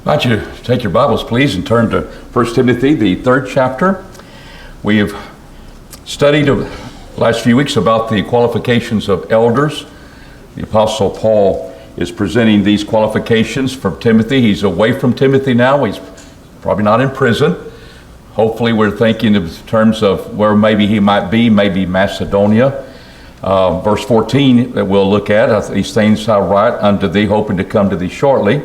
I want you to take your Bibles, please, and turn to 1 Timothy, the 3rd chapter. We've studied the last few weeks about the qualifications of elders. The Apostle Paul is presenting these qualifications from Timothy. He's away from Timothy now. He's probably not in prison. Hopefully we're thinking in terms of where maybe he might be, maybe Macedonia. Verse 14 that we'll look at, these things I write unto thee, hoping to come to thee shortly.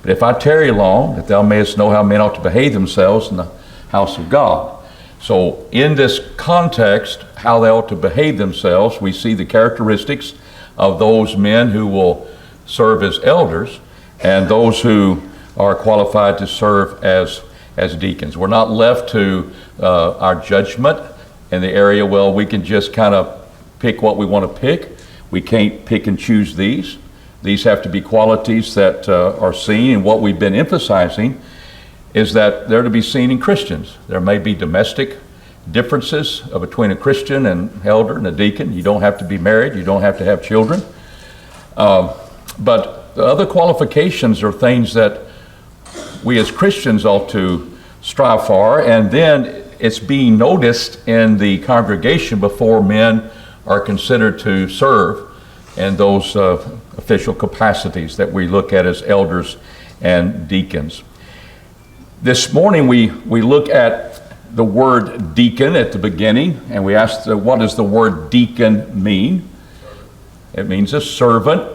But if I tarry long, that thou mayest know how men ought to behave themselves in the house of God. So in this context, how they ought to behave themselves, we see the characteristics of those men who will serve as elders and those who are qualified to serve as deacons. We're not left to our judgment in the area, well, we can just kind of pick what we want to pick. We can't pick and choose these. These have to be qualities that are seen, and what we've been emphasizing is that they're to be seen in Christians. There may be domestic differences between a Christian and elder and a deacon. You don't have to be married. You don't have to have children. But the other qualifications are things that we as Christians ought to strive for, and then it's being noticed in the congregation before men are considered to serve in those official capacities that we look at as elders and deacons. This morning we look at the word deacon at the beginning, and we ask what does the word deacon mean? It means a servant,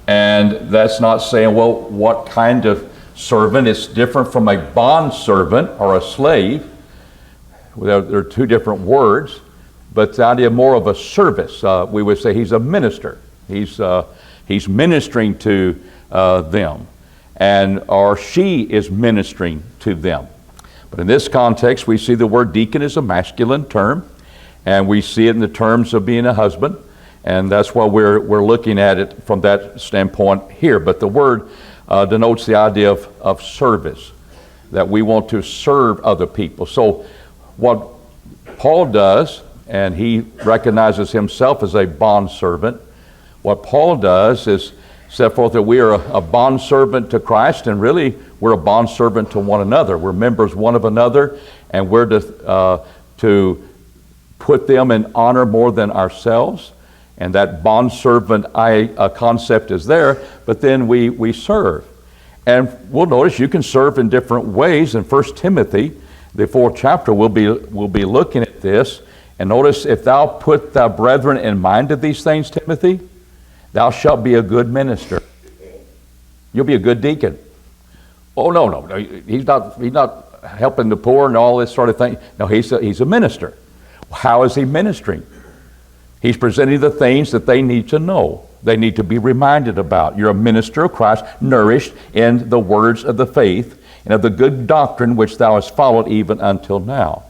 and that's not saying, well, what kind of servant? It's different from a bond servant or a slave. There are two different words, but the idea more of a service. We would say he's a minister. He's ministering to them, or she is ministering to them. But in this context, we see the word deacon is a masculine term, and we see it in the terms of being a husband, and that's why we're looking at it from that standpoint here. But the word denotes the idea of service, that we want to serve other people. So what Paul does, and he recognizes himself as a bondservant, what Paul does is set forth that we are a bondservant to Christ, and really we're a bondservant to one another. We're members one of another, and we're to put them in honor more than ourselves. And that bondservant concept is there, but then we serve. And we'll notice you can serve in different ways. In 1 Timothy, the 4th chapter, we'll be looking at this. And notice, if thou put thy brethren in mind of these things, Timothy, thou shalt be a good minister. You'll be a good deacon. Oh, no, he's not helping the poor and all this sort of thing. No, he's a minister. How is he ministering? He's presenting the things that they need to know. They need to be reminded about. You're a minister of Christ, nourished in the words of the faith and of the good doctrine which thou hast followed even until now.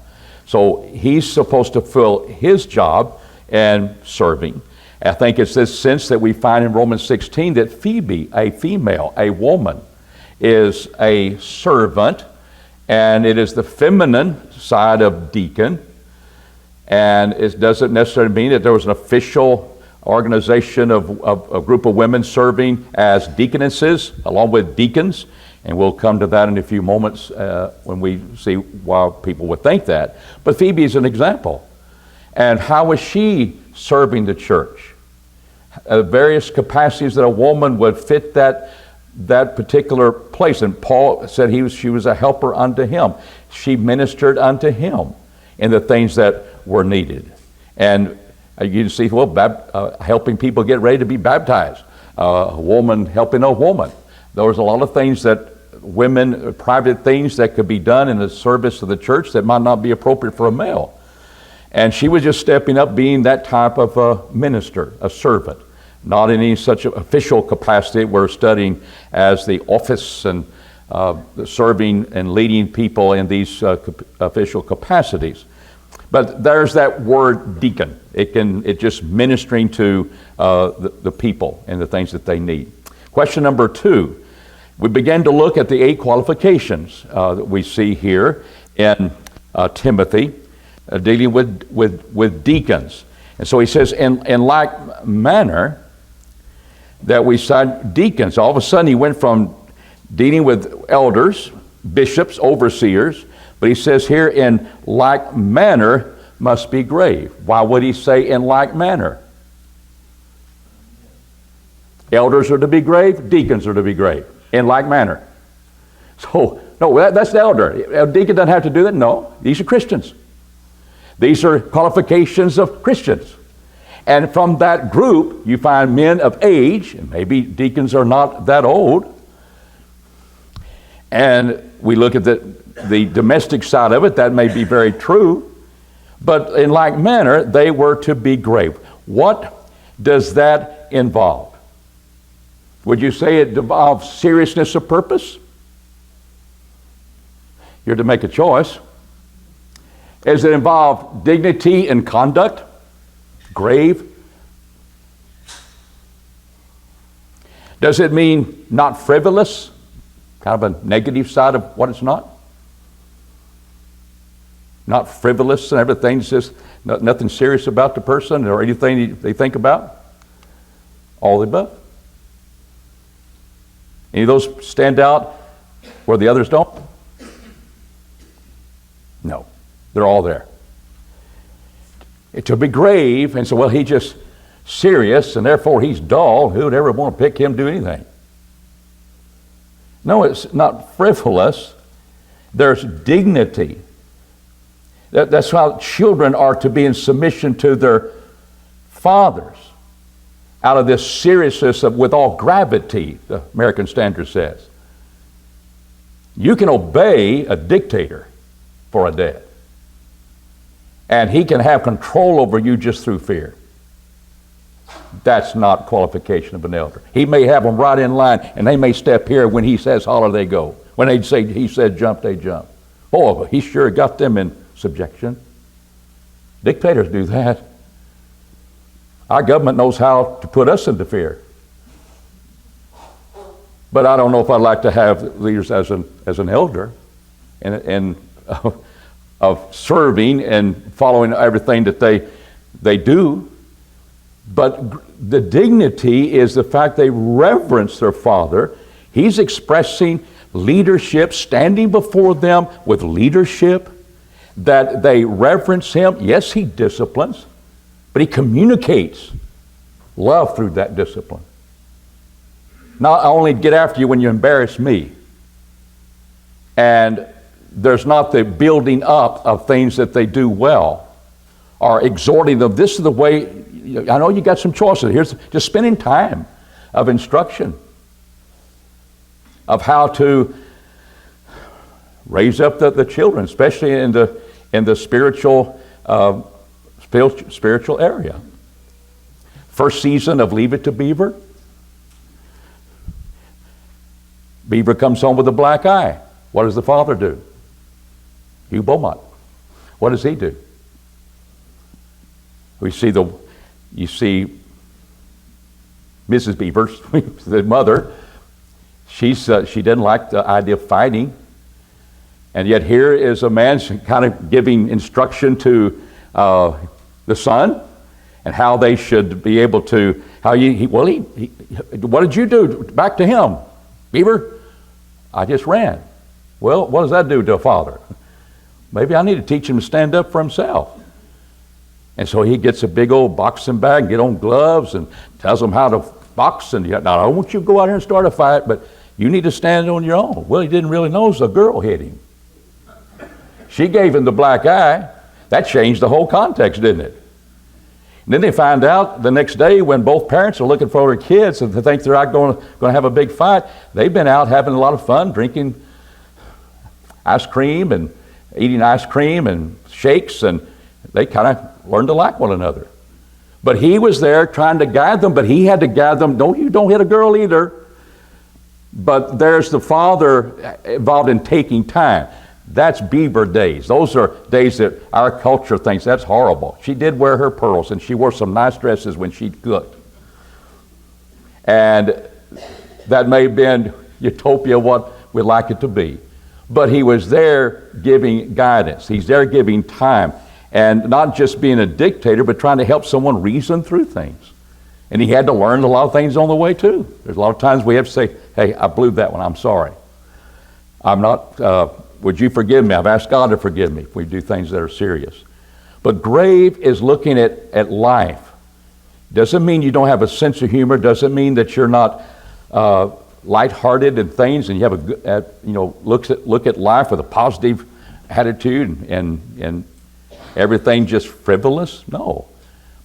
So he's supposed to fill his job in serving. I think it's this sense that we find in Romans 16 that Phoebe, a female, a woman, is a servant, and it is the feminine side of deacon. And it doesn't necessarily mean that there was an official organization of a group of women serving as deaconesses along with deacons. And we'll come to that in a few moments when we see why people would think that. But Phoebe is an example. And how is she serving the church? Various capacities that a woman would fit that particular place. And Paul said she was a helper unto him. She ministered unto him in the things that were needed. And you can see, helping people get ready to be baptized. A woman helping a woman. There was a lot of things that women, private things that could be done in the service of the church that might not be appropriate for a male. And she was just stepping up, being that type of a minister, a servant. Not in any such official capacity. We're studying as the office and serving and leading people in these official capacities. But there's that word deacon. It's just ministering to the people and the things that they need. Question number 2. We began to look at the 8 qualifications that we see here in Timothy, dealing with deacons. And so he says, in like manner, that we said deacons. All of a sudden he went from dealing with elders, bishops, overseers, but he says here, in like manner must be grave. Why would he say in like manner? Elders are to be grave, deacons are to be grave, in like manner. So, no, that's the elder. A deacon doesn't have to do that. No, these are Christians. These are qualifications of Christians. And from that group, you find men of age, and maybe deacons are not that old. And we look at the domestic side of it, that may be very true. But in like manner, they were to be grave. What does that involve? Would you say it involves seriousness of purpose? You're to make a choice. Does it involve dignity and conduct? Grave? Does it mean not frivolous? Kind of a negative side of what it's not? Not frivolous and everything's just nothing serious about the person or anything they think about? All the above. Any of those stand out where the others don't? No. They're all there. To be grave and so, well, he's just serious and therefore he's dull. Who would ever want to pick him to do anything? No, it's not frivolous. There's dignity. That's how children are to be in submission to their fathers. Out of this seriousness of with all gravity, the American Standard says. You can obey a dictator for a dad. And he can have control over you just through fear. That's not qualification of an elder. He may have them right in line, and they may step here. When he says holler, they go. When they say he said jump, they jump. Oh, he sure got them in subjection. Dictators do that. Our government knows how to put us into fear. But I don't know if I'd like to have leaders as an elder and of serving and following everything that they do. But the dignity is the fact they reverence their father. He's expressing leadership, standing before them with leadership, that they reverence him. Yes, he disciplines, but he communicates love through that discipline. Not only get after you when you embarrass me. And there's not the building up of things that they do well or exhorting them. This is the way, I know you got some choices. Here's just spending time of instruction of how to raise up the children, especially in the spiritual area. First season of Leave It to Beaver. Beaver comes home with a black eye. What does the father do? Hugh Beaumont. What does he do? You see Mrs. Beaver, the mother. She doesn't like the idea of fighting, and yet here is a man kind of giving instruction to the son and how they should be able to. What did you do? Back to him, Beaver. I just ran. Well, what does that do to a father? Maybe I need to teach him to stand up for himself. And so he gets a big old boxing bag and get on gloves and tells them how to box. And now, I don't want you to go out here and start a fight, but you need to stand on your own. Well, he didn't really know the girl hit him. She gave him the black eye. That changed the whole context, didn't it? And then they find out the next day when both parents are looking for their kids and they think they're out going to have a big fight. They've been out having a lot of fun, drinking ice cream and eating ice cream and shakes, and they kind of learned to like one another. But he was there trying to guide them, but he had to guide them. Don't hit a girl either. But there's the father involved in taking time. That's Beaver days. Those are days that our culture thinks that's horrible. She did wear her pearls, and she wore some nice dresses when she cooked. And that may have been utopia, what we'd like it to be. But he was there giving guidance. He's there giving time. And not just being a dictator, but trying to help someone reason through things. And he had to learn a lot of things on the way too. There's a lot of times we have to say, hey, I blew that one, I'm sorry. I'm not, would you forgive me? I've asked God to forgive me if we do things that are serious. But grave is looking at life. Doesn't mean you don't have a sense of humor. Doesn't mean that you're not lighthearted in things and you have look at life with a positive attitude and everything just frivolous. No,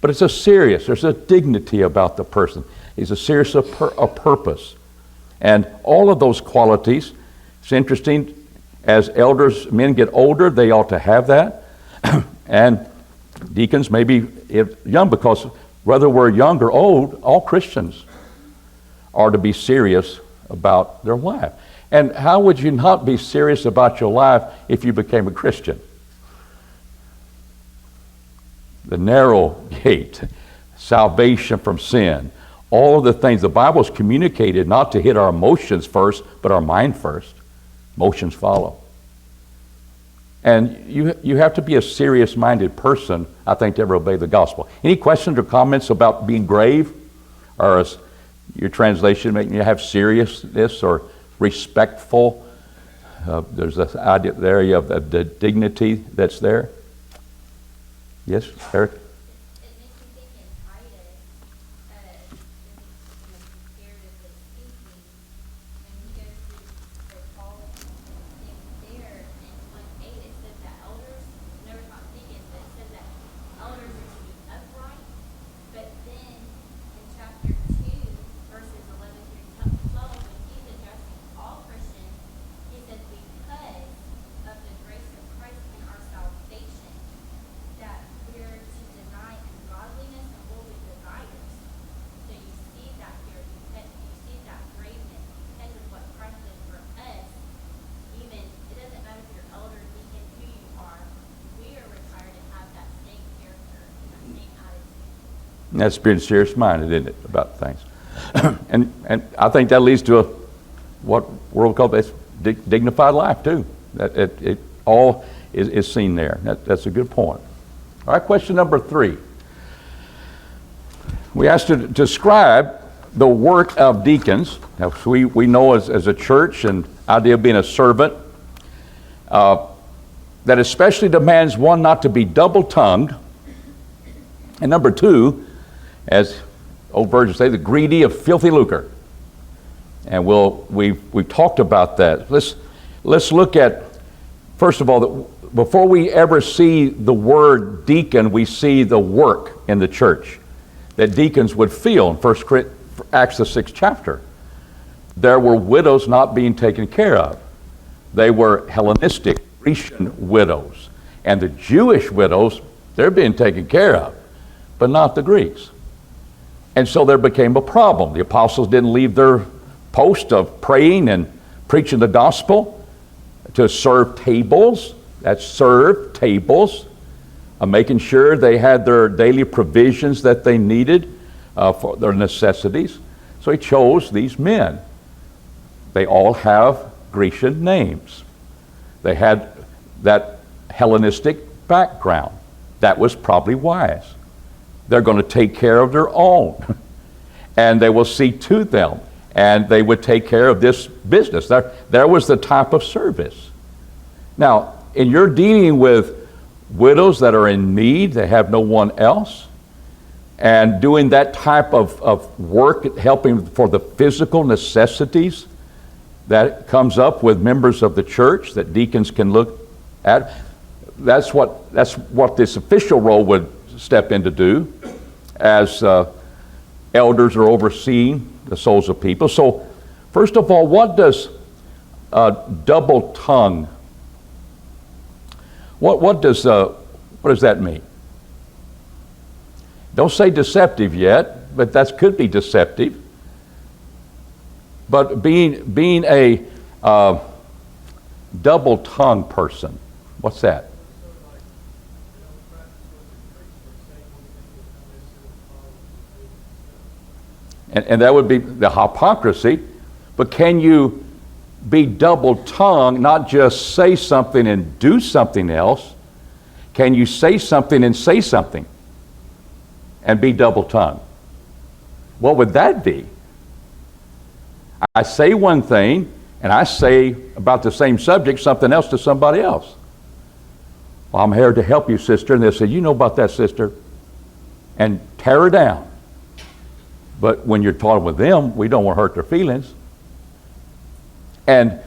but it's there's a dignity about the person. He's a serious of purpose, and all of those qualities. It's interesting. As elders, men get older, they ought to have that, and deacons maybe if young, because whether we're young or old, all Christians are to be serious about their life. And how would you not be serious about your life if you became a Christian? The narrow gate, salvation from sin, all of the things. The Bible's communicated not to hit our emotions first, but our mind first. Emotions follow. And you have to be a serious-minded person, I think, to ever obey the gospel. Any questions or comments about being grave? Or is your translation making you have seriousness or respectful? There's this idea, the area of the dignity that's there. Yes, Eric? It makes me think in Titus, comparatively speaking, when he goes through the calling things there, in 1:8 it says that elders, no, we're not deacons, but it says that elders are to be upright. But then in chapter 2, verses 11 through 12, when he's addressing all Christians, he says, because of the grace of Christ and our salvation, that we're to deny ungodliness and worldly desires. So you see that here, you see that graveness because of what Christ did for us. Even, it doesn't matter if you're elder, deacon, who you are, we are required to have that same character and that same attitude. That's being serious-minded, isn't it, about things? and I think that leads to what world calls dignified life, too. That it all is seen there. That's a good point. All right, question number 3. We asked to describe the work of deacons. Now, we know as a church, and idea of being a servant, that especially demands one not to be double-tongued, and number 2, as old versions say, the greedy of filthy lucre. And we've talked about that. Let's look at, first of all, before we ever see the word deacon, we see the work in the church that deacons would feel in Acts the 6th chapter. There were widows not being taken care of. They were Hellenistic, Grecian widows. And the Jewish widows, they're being taken care of, but not the Greeks. And so there became a problem. The apostles didn't leave their post of praying and preaching the gospel to serve tables. That's serve tables, making sure they had their daily provisions that they needed for their necessities. So he chose these men. They all have Grecian names. They had that Hellenistic background. That was probably wise. They're going to take care of their own, and they will see to them, and they would take care of this business. There was the type of service. Now, in your dealing with widows that are in need, they have no one else, and doing that type of work, helping for the physical necessities that comes up with members of the church that deacons can look at, that's what this official role would step in to do as elders are overseeing the souls of people. So, first of all, what does double tongue? What does that mean? Don't say deceptive yet, but that could be deceptive. But being a double tongue person, what's that? And that would be the hypocrisy. But can you be double-tongued, not just say something and do something else? Can you say something and say something and be double-tongued? What would that be? I say one thing and I say about the same subject something else to somebody else. Well, I'm here to help you, sister. And they say, you know about that, sister, and tear her down. But when you're talking with them, we don't want to hurt their feelings. And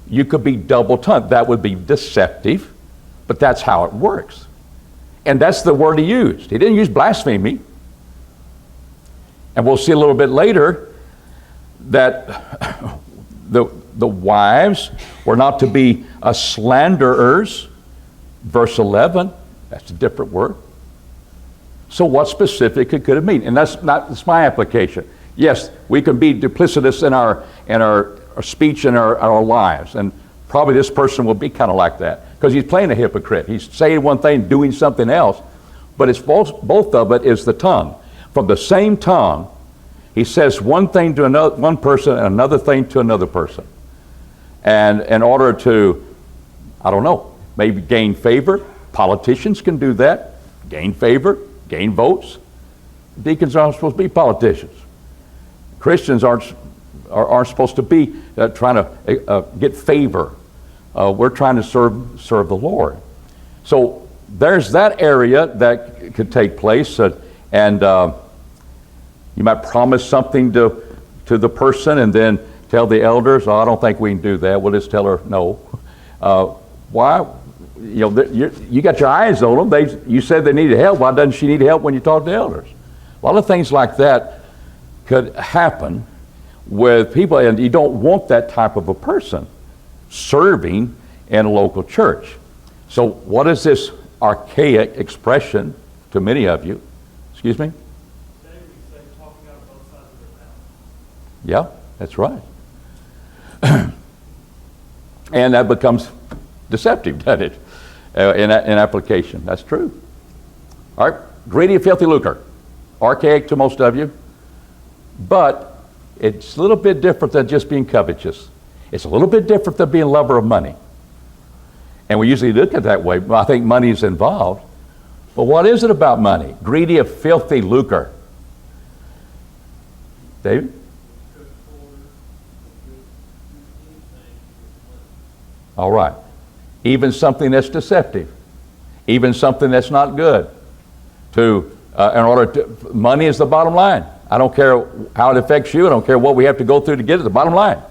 you could be double-tongued. That would be deceptive, but that's how it works. And that's the word he used. He didn't use blasphemy. And we'll see a little bit later that the wives were not to be slanderers. Verse 11, that's a different word. So what specifically could it mean? And that's my application. Yes, we can be duplicitous in our speech and our lives. And probably this person will be kind of like that because he's playing a hypocrite. He's saying one thing, doing something else. But it's both of it is the tongue. From the same tongue, he says one thing to one person and another thing to another person. And in order to, I don't know, maybe gain favor. Politicians can do that. Gain favor, gain votes. Deacons aren't supposed to be politicians. Christians aren't supposed to be trying to get favor. We're trying to serve the Lord. So there's that area that could take place, and you might promise something to the person and then tell the elders, oh, I don't think we can do that. We'll just tell her no. Why? You know, you got your eyes on them. You said they needed help. Why doesn't she need help when you talk to elders? A lot of things like that could happen with people, and you don't want that type of a person serving in a local church. So what is this archaic expression to many of you? Excuse me? Yeah, that's right. And that becomes deceptive, doesn't it? In application. That's true. All right, greedy and filthy lucre. Archaic to most of you. But it's a little bit different than just being covetous. It's a little bit different than being a lover of money. And we usually look at it that way. I think money is involved. But what is it about money? Greedy of filthy lucre. David? All right. Even something that's deceptive. Even something that's not good. Money is the bottom line. I don't care how it affects you. I don't care what we have to go through to get it. The bottom line.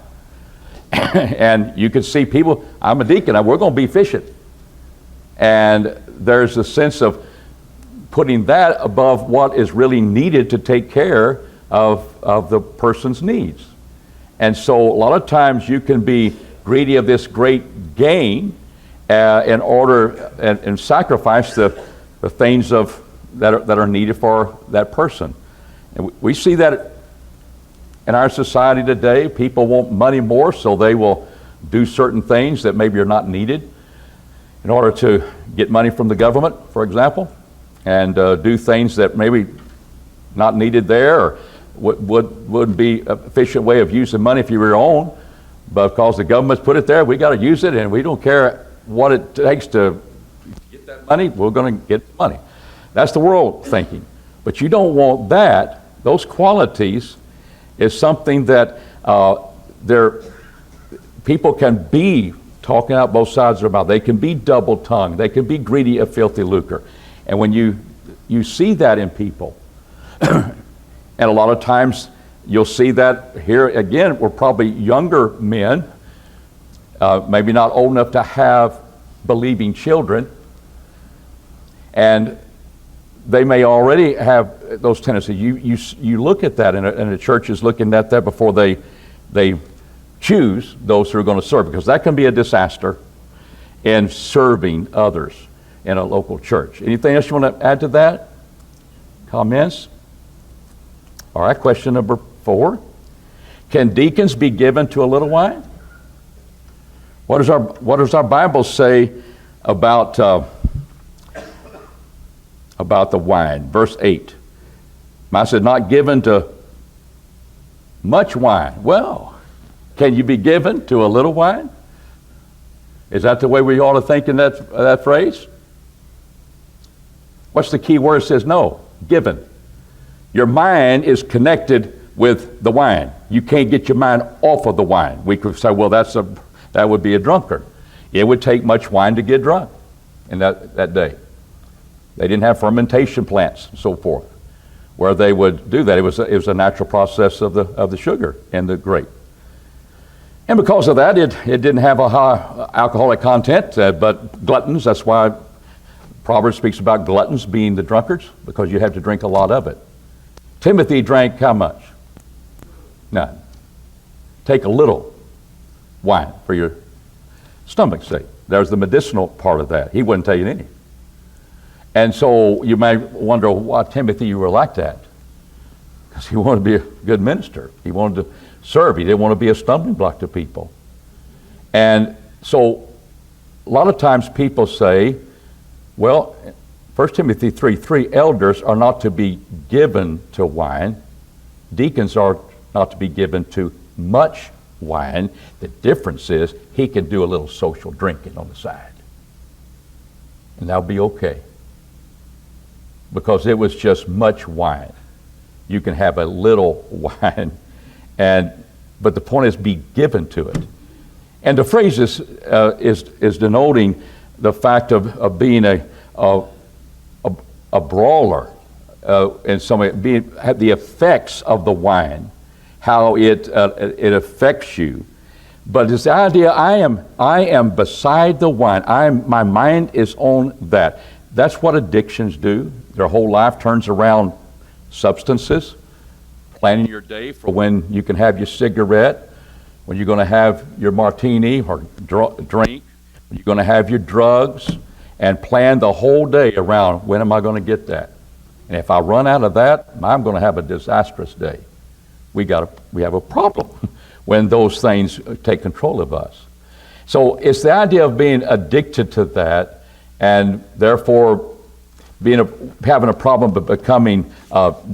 And you can see people, I'm a deacon, we're going to be fishing. And there's a sense of putting that above what is really needed to take care of the person's needs. And so a lot of times you can be greedy of this great gain in order and sacrifice the things that are needed for that person. And we see that in our society today. People want money more, so they will do certain things that maybe are not needed in order to get money from the government, for example, and do things that maybe not needed there, or would be an efficient way of using money if you were your own. But because the government's put it there, we got to use it, and we don't care what it takes to get that money. We're going to get the money. That's the world thinking. But you don't want that. Those qualities is something that people can be talking out both sides of their mouth. They can be double-tongued. They can be greedy of filthy lucre. And when you see that in people, and a lot of times you'll see that here again, we're probably younger men, maybe not old enough to have believing children, and they may already have those tendencies. You look at that, and the church is looking at that before they choose those who are going to serve, because that can be a disaster in serving others in a local church. Anything else you want to add to that? Comments? All right, question number 4. Can deacons be given to a little wine? What does our Bible say about the wine? Verse 8. I said, not given to much wine. Well, can you be given to a little wine? Is that the way we ought to think in that phrase? What's the key word? It says no, given. Your mind is connected with the wine. You can't get your mind off of the wine. We could say, well, that would be a drunkard. It would take much wine to get drunk in that day. They didn't have fermentation plants and so forth where they would do that. It was a natural process of the sugar and the grape. And because of that, it didn't have a high alcoholic content, but gluttons, that's why Proverbs speaks about gluttons being the drunkards, because you have to drink a lot of it. Timothy drank how much? None. Take a little wine for your stomach's sake. There's the medicinal part of that. He wouldn't tell you any. And so you may wonder why, Timothy, you were like that. Because he wanted to be a good minister. He wanted to serve. He didn't want to be a stumbling block to people. And so a lot of times people say, well, 1 Timothy 3:3, elders are not to be given to wine. Deacons are not to be given to much wine. The difference is he can do a little social drinking on the side. And that'll be okay. Because it was just much wine. You can have a little wine, but the point is be given to it. And the phrase is denoting the fact of being a brawler, and have the effects of the wine, how it affects you. But it's the idea, I am beside the wine. My mind is on that. That's what addictions do. Their whole life turns around substances, planning your day for when you can have your cigarette, when you're going to have your martini or drink, when you're going to have your drugs, and plan the whole day around when am I going to get that. And if I run out of that, I'm going to have a disastrous day. We have a problem when those things take control of us. So it's the idea of being addicted to that, and therefore having a problem but becoming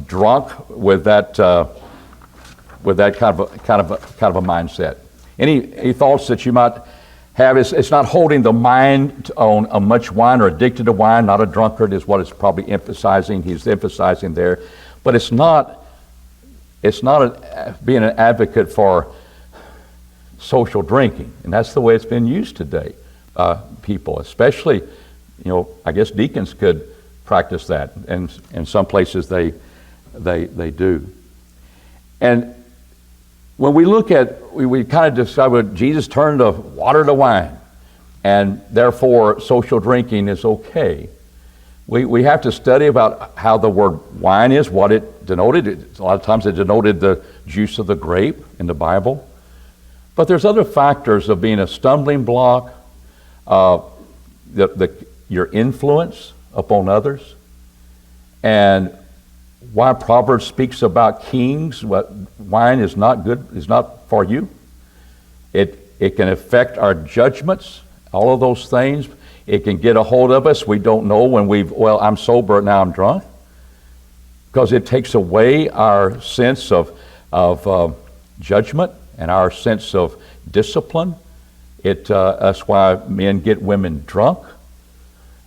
drunk with that kind of a mindset. Any thoughts that you might have? It's not holding the mind on a much wine or addicted to wine. Not a drunkard is what it's probably emphasizing. He's emphasizing there, but it's not being an advocate for social drinking, and that's the way it's been used today. People, especially, I guess deacons could practice that, and in some places they do. And when we look at, we kind of discovered Jesus turned the water to wine, and therefore social drinking is okay. We have to study about how the word wine is, what it denoted. A lot of times it denoted the juice of the grape in the Bible. But there's other factors of being a stumbling block, your influence upon others, and why Proverbs speaks about kings. What wine is not good, is not for you. It can affect our judgments, all of those things. It can get a hold of us. We don't know when I'm sober, now I'm drunk. Because it takes away our sense of judgment and our sense of discipline. That's why men get women drunk.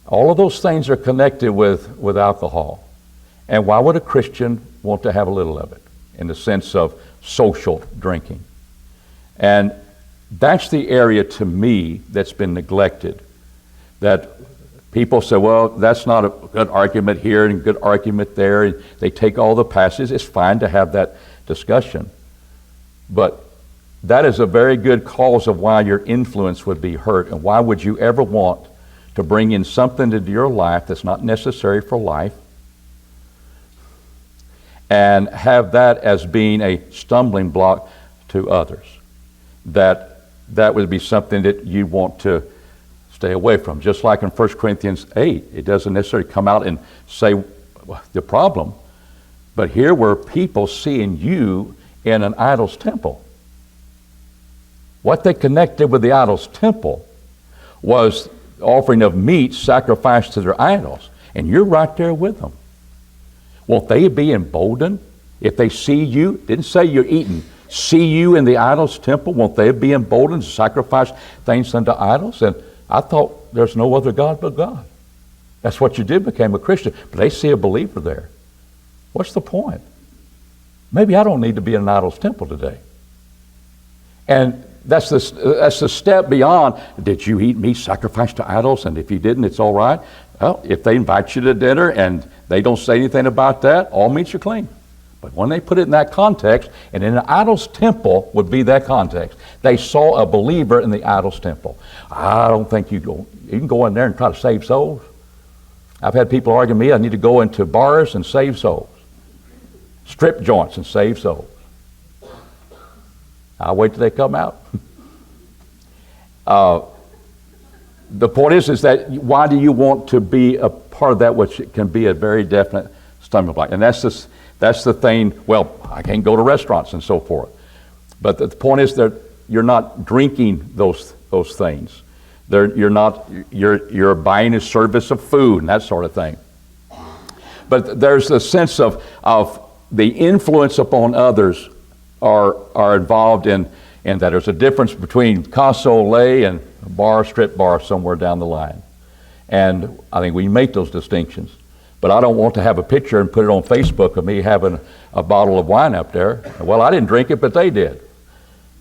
All of those things are connected with alcohol. And why would a Christian want to have a little of it in the sense of social drinking? And that's the area to me that's been neglected. That people say, well, that's not a good argument here and a good argument there. And they take all the passages. It's fine to have that discussion. But that is a very good cause of why your influence would be hurt. And why would you ever want to bring in something into your life that's not necessary for life and have that as being a stumbling block to others? That would be something that you want to stay away from. Just like in 1 Corinthians 8, it doesn't necessarily come out and say the problem, but here were people seeing you in an idol's temple. What they connected with the idol's temple was offering of meat sacrificed to their idols, and you're right there with them. Won't they be emboldened if they see you? Didn't say you're eating. See you in the idol's temple. Won't they be emboldened to sacrifice things unto idols? And I thought there's no other God but God. That's what you did, became a Christian. But they see a believer there. What's the point? maybe I don't need to be in an idol's temple today. And that's the step beyond, did you eat meat sacrificed to idols? And if you didn't, it's all right. Well, if they invite you to dinner and they don't say anything about that, all meats are clean. But when they put it in that context, and in an idol's temple would be that context, they saw a believer in the idol's temple. I don't think you can go in there and try to save souls. I've had people argue with me, I need to go into bars and save souls. Strip joints and save souls. I'll wait till they come out. The point is that why do you want to be a part of that, which can be a very definite stumbling block? And that's the thing. Well, I can't go to restaurants and so forth. But the point is that you're not drinking those things. You're buying a service of food and that sort of thing. But there's a sense of the influence upon others are involved in that. There's a difference between Casa Ole and a bar, strip bar somewhere down the line. And I think we make those distinctions. But I don't want to have a picture and put it on Facebook of me having a bottle of wine up there. Well, I didn't drink it, but they did.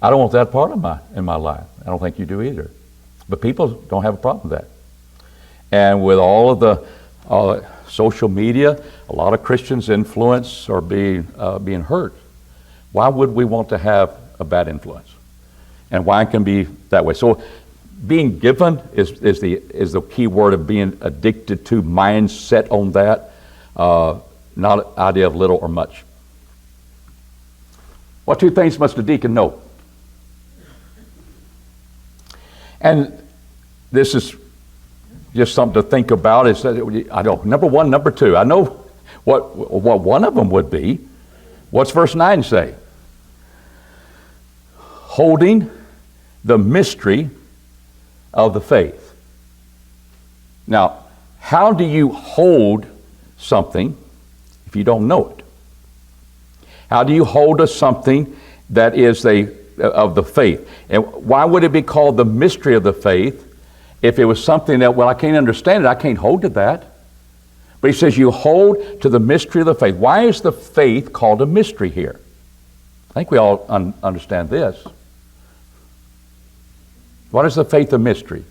I don't want that part in my life. I don't think you do either. But people don't have a problem with that. And with all of the social media, a lot of Christians' influence are being hurt. Why would we want to have a bad influence? And why it can be that way? So being given is the key word of being addicted to, mindset on that, not an idea of little or much. What two things must a deacon know? And this is just something to think about. Is that I know number one, number two. I know what one of them would be. What's verse 9 say? Holding the mystery of the faith. Now, how do you hold something if you don't know it? How do you hold something that is of the faith? And why would it be called the mystery of the faith if it was something that, well, I can't understand it, I can't hold to that? But he says you hold to the mystery of the faith. Why is the faith called a mystery here? I think we all understand this. What is the faith a mystery?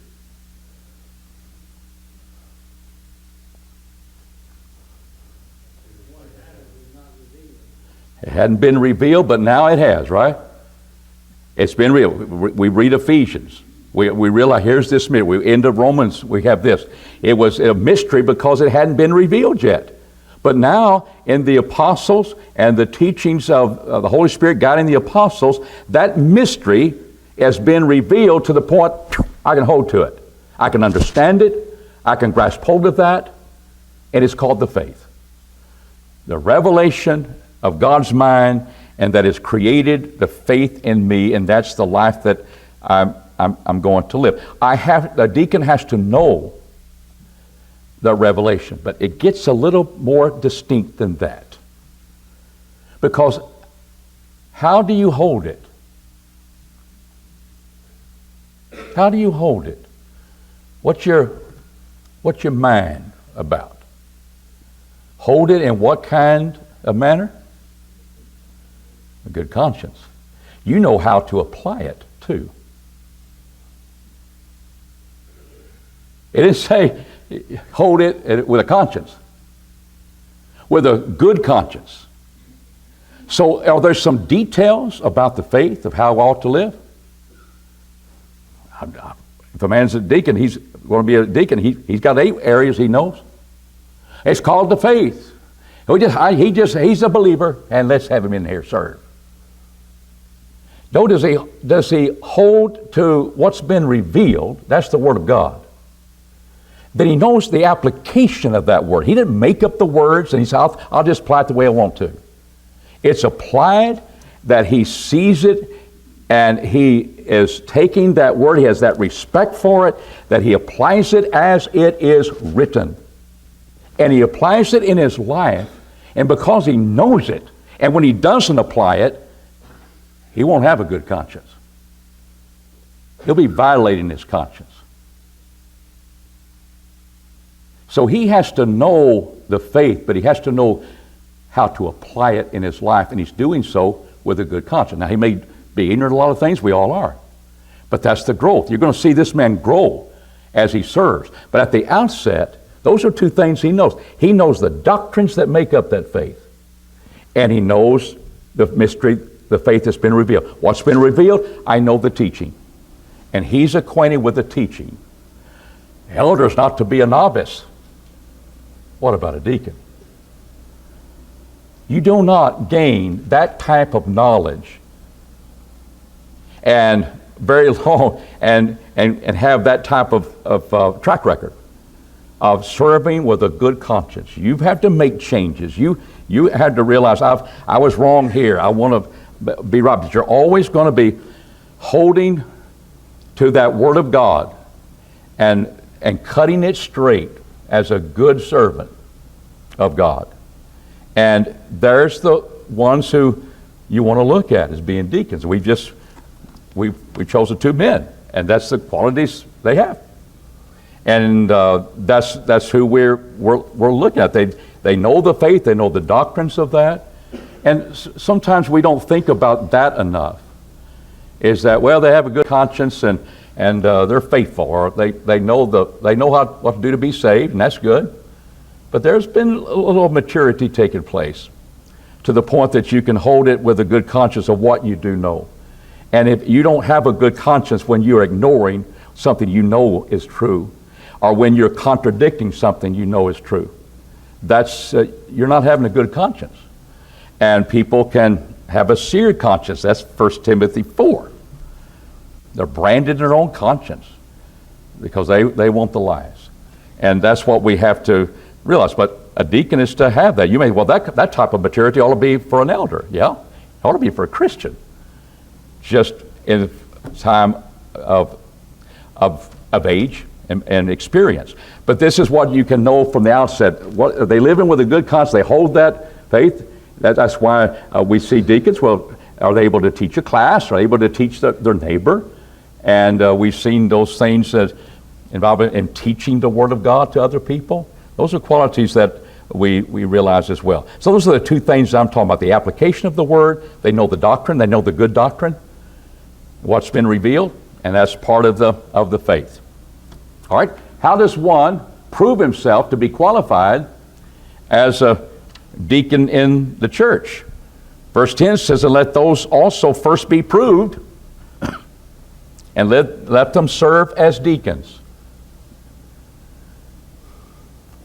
It hadn't been revealed, but now it has, right? It's been real. We read Ephesians. We realize here's this mystery. We end of Romans, we have this. It was a mystery because it hadn't been revealed yet. But now, in the apostles and the teachings of the Holy Spirit guiding the apostles, that mystery has been revealed to the point I can hold to it. I can understand it. I can grasp hold of that. And it's called the faith. The revelation of God's mind, and that has created the faith in me, and that's the life that I'm going to live. The deacon has to know the revelation, but it gets a little more distinct than that. Because how do you hold it? How do you hold it? What's your mind about? Hold it in what kind of manner? A good conscience. You know how to apply it too. It didn't say hold it with a conscience, with a good conscience. So are there some details about the faith of how we ought to live? If a man's a deacon, he's going to be a deacon. He's got 8 areas he knows. It's called the faith. He's a believer, and let's have him in here serve. Does he hold to what's been revealed? That's the Word of God. Then he knows the application of that word. He didn't make up the words and he said, I'll just apply it the way I want to. It's applied, that he sees it, and he is taking that word, he has that respect for it, that he applies it as it is written. And he applies it in his life, and because he knows it, and when he doesn't apply it, he won't have a good conscience. He'll be violating his conscience. So he has to know the faith, but he has to know how to apply it in his life, and he's doing so with a good conscience. Now, he may be ignorant of a lot of things, we all are, but that's the growth. You're going to see this man grow as he serves. But at the outset, those are two things he knows. He knows the doctrines that make up that faith, and he knows the mystery, the faith that's been revealed. What's been revealed? I know the teaching, and he's acquainted with the teaching. Elder is not to be a novice. What about a deacon? You do not gain that type of knowledge and very long and have that type of track record of serving with a good conscience. You've had to make changes. You had to realize I was wrong here. I want to be right. But you're always going to be holding to that Word of God and cutting it straight as a good servant of God. And there's the ones who you want to look at as being deacons. We chose the two men, and that's the qualities they have. And that's who we're looking at. They know the faith, they know the doctrines of that. And sometimes we don't think about that enough. Is that, well, they have a good conscience and they're faithful, or they know what to do to be saved, and that's good. But there's been a little maturity taking place to the point that you can hold it with a good conscience of what you do know. And if you don't have a good conscience when you're ignoring something you know is true, or when you're contradicting something you know is true, that's you're not having a good conscience. And people can have a seared conscience. That's 1 Timothy 4. They're branded in their own conscience because they want the lies. And that's what we have to realize. But a deacon is to have that. You may, well, that type of maturity ought to be for an elder. Yeah, it ought to be for a Christian. Just in time of age and experience. But this is what you can know from the outset. What, are they living with a good conscience? They hold that faith. That's why we see deacons. Well, are they able to teach a class? Are they able to teach their neighbor? And we've seen those things that involve in teaching the Word of God to other people. Those are qualities that we realize as well. So those are the two things I'm talking about. The application of the Word. They know the doctrine. They know the good doctrine. What's been revealed. And that's part of the faith. All right. How does one prove himself to be qualified as a deacon in the church? Verse 10 says, and let those also first be proved, and let them serve as deacons.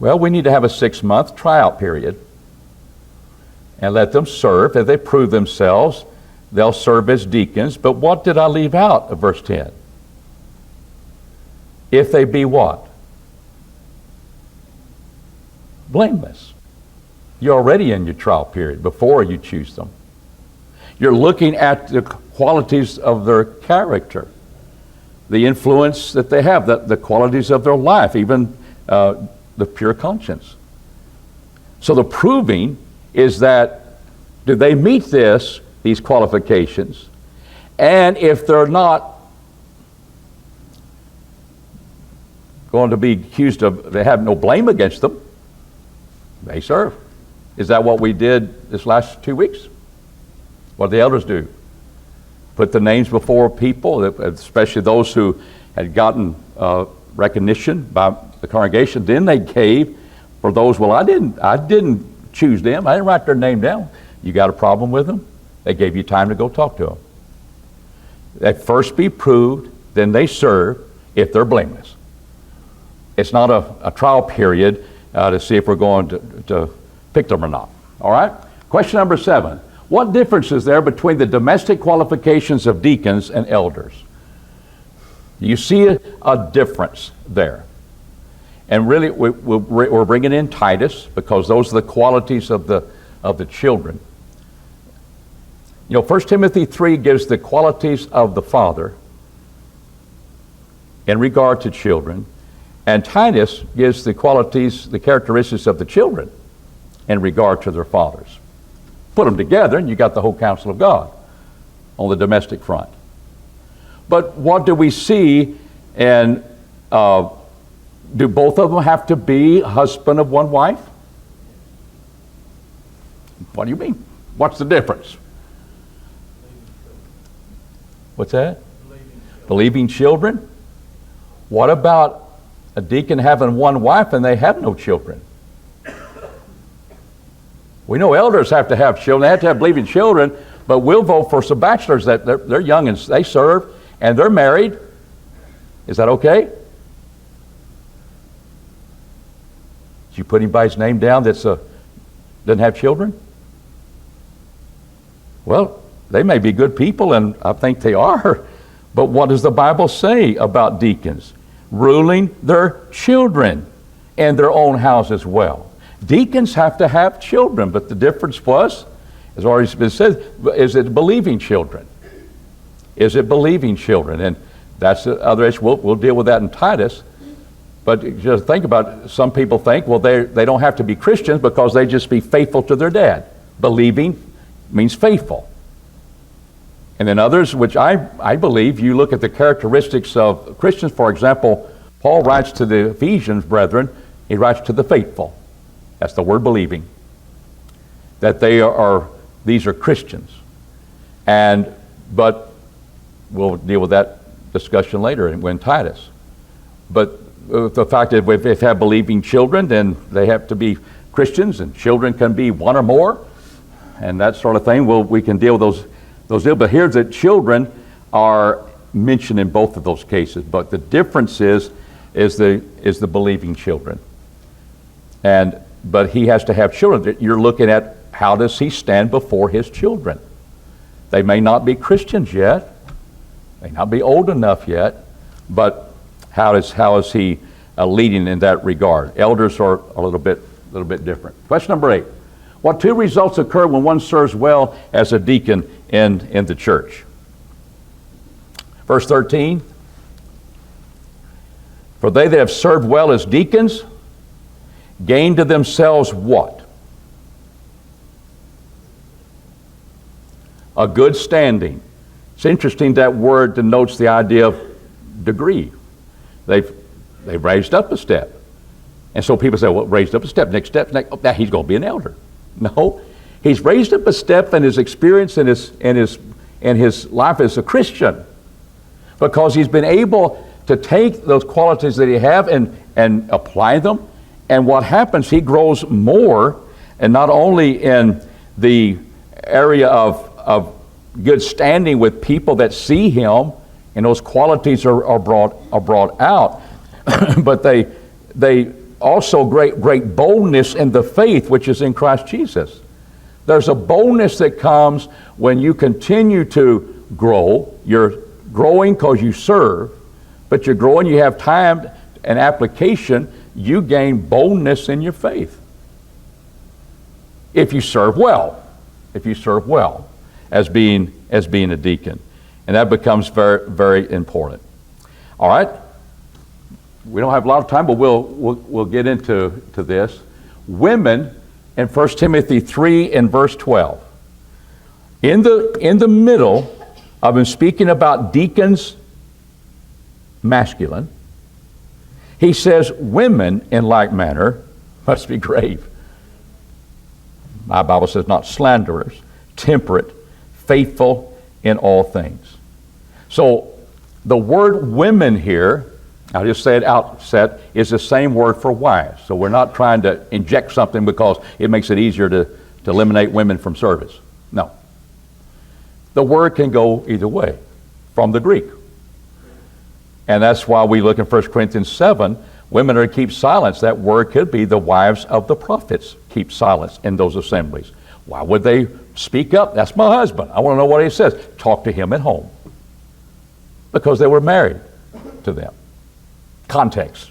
Well, we need to have a 6-month tryout period and let them serve. If they prove themselves, they'll serve as deacons. But what did I leave out of verse 10? If they be what? Blameless. You're already in your trial period before you choose them. You're looking at the qualities of their character, the influence that they have, the qualities of their life, even the pure conscience. So the proving is that, do they meet these qualifications? And if they're not going to be accused of, they have no blame against them, they serve. Is that what we did this last 2 weeks? What did the elders do? Put the names before people, especially those who had gotten recognition by the congregation. Then they gave for those, well, I didn't choose them. I didn't write their name down. You got a problem with them? They gave you time to go talk to them. They first be proved, then they serve if they're blameless. It's not a trial period to see if we're going to pick them or not. All right? Question number 7. What difference is there between the domestic qualifications of deacons and elders? You see a difference there. And really, we're bringing in Titus because those are the qualities of the children. You know, 1 Timothy 3 gives the qualities of the father in regard to children, and Titus gives the qualities, the characteristics of the children in regard to their fathers. Put them together and you got the whole counsel of God on the domestic front. But what do we see, and do both of them have to be husband of one wife? What do you mean? What's the difference? What's that? Believing children. What about a deacon having one wife and they have no children? We know elders have to have children. They have to have believing children, but we'll vote for some bachelors that they're young and they serve and they're married. Is that okay? Did you put anybody's name down that's doesn't have children? Well, they may be good people, and I think they are. But what does the Bible say about deacons? Ruling their children and their own house as well. Deacons have to have children, but the difference was, as already been said, is it believing children? Is it believing children? And that's the other issue. We'll deal with that in Titus. But just think about it. Some people think, well, they don't have to be Christians because they just be faithful to their dad. Believing means faithful. And then others, which I believe, you look at the characteristics of Christians. For example, Paul writes to the Ephesians brethren, he writes to the faithful. That's the word believing. That these are Christians. But we'll deal with that discussion later in Titus. But the fact that if they have believing children, then they have to be Christians, and children can be one or more, and that sort of thing. We can deal with those deals. But here the children are mentioned in both of those cases. But the difference is the believing children. But he has to have children. You're looking at how does he stand before his children. They may not be Christians yet, may not be old enough yet, but how is he leading in that regard? Elders are a little bit different. Question number 8. What two results occur when one serves well as a deacon in the church? Verse 13. For they that have served well as deacons gain to themselves what? A good standing. It's interesting that word denotes the idea of degree. They've raised up a step. And so people say, well, raised up a step, next, now he's going to be an elder. No, he's raised up a step in his experience in his life as a Christian, because he's been able to take those qualities that he have and apply them. And what happens, he grows more, and not only in the area of good standing with people that see him, and those qualities are brought out, but they also great boldness in the faith which is in Christ Jesus. There's a boldness that comes when you continue to grow. You're growing because you serve, but you're growing, you have time and application, you gain boldness in your faith. If you serve well as being a deacon. And that becomes very, very important. All right? We don't have a lot of time, but we'll get into this. Women in 1 Timothy 3 and verse 12. In the middle of him speaking about deacons masculine, he says women in like manner must be grave. My Bible says not slanderers, temperate, faithful in all things. So the word women here, I'll just say it outset, is the same word for wives. So we're not trying to inject something because it makes it easier to eliminate women from service. No. The word can go either way from the Greek. And that's why we look in 1 Corinthians 7, women are to keep silence. That word could be the wives of the prophets keep silence in those assemblies. Why would they speak up? That's my husband. I want to know what he says. Talk to him at home. Because they were married to them. Context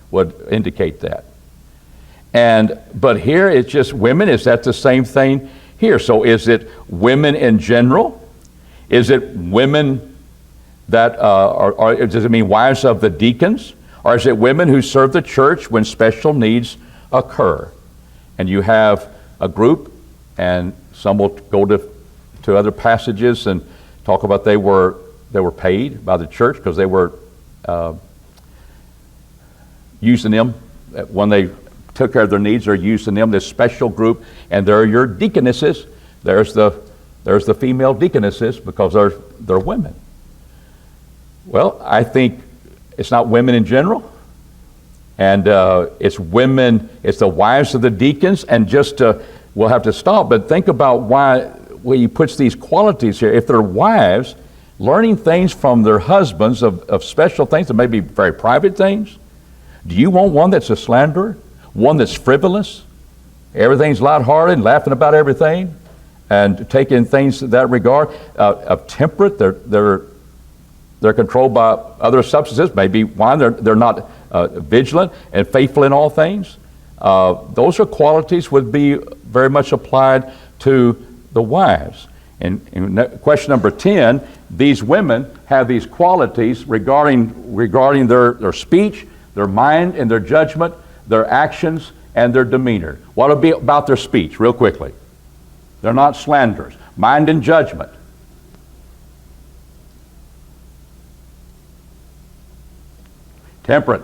would indicate that. But here it's just women. Is that the same thing here? So is it women in general? Is it women that does it mean wives of the deacons? Or is it women who serve the church when special needs occur? And you have a group, and some will go to other passages and talk about they were paid by the church because they were using them when they took care of their needs. They're used in them, this special group, and they're your deaconesses. There's the female deaconesses because they're women. Well, I think it's not women in general, and it's women, it's the wives of the deacons, and we'll have to stop, but think about why he puts these qualities here. If they're wives, learning things from their husbands of special things that may be very private things, do you want one that's a slanderer? One that's frivolous? Everything's lighthearted and laughing about everything and taking things in that regard. Of temperate, they're controlled by other substances, maybe wine. They're not vigilant and faithful in all things. Those are qualities would be very much applied to the wives. And question number 10, these women have these qualities regarding their speech, their mind and their judgment, their actions and their demeanor. What would be about their speech, real quickly? They're not slanderers. Mind and judgment. Temperate.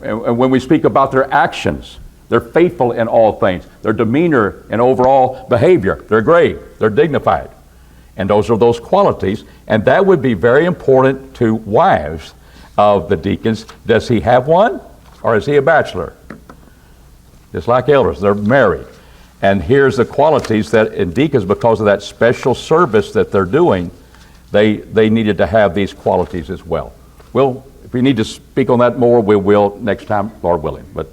And when we speak about their actions, they're faithful in all things. Their demeanor and overall behavior, they're grave, they're dignified. And those are those qualities. And that would be very important to wives of the deacons. Does he have one, or is he a bachelor? Just like elders, they're married. And here's the qualities that in deacons, because of that special service that they're doing, they needed to have these qualities as well. If we need to speak on that more, we will next time, Lord willing. But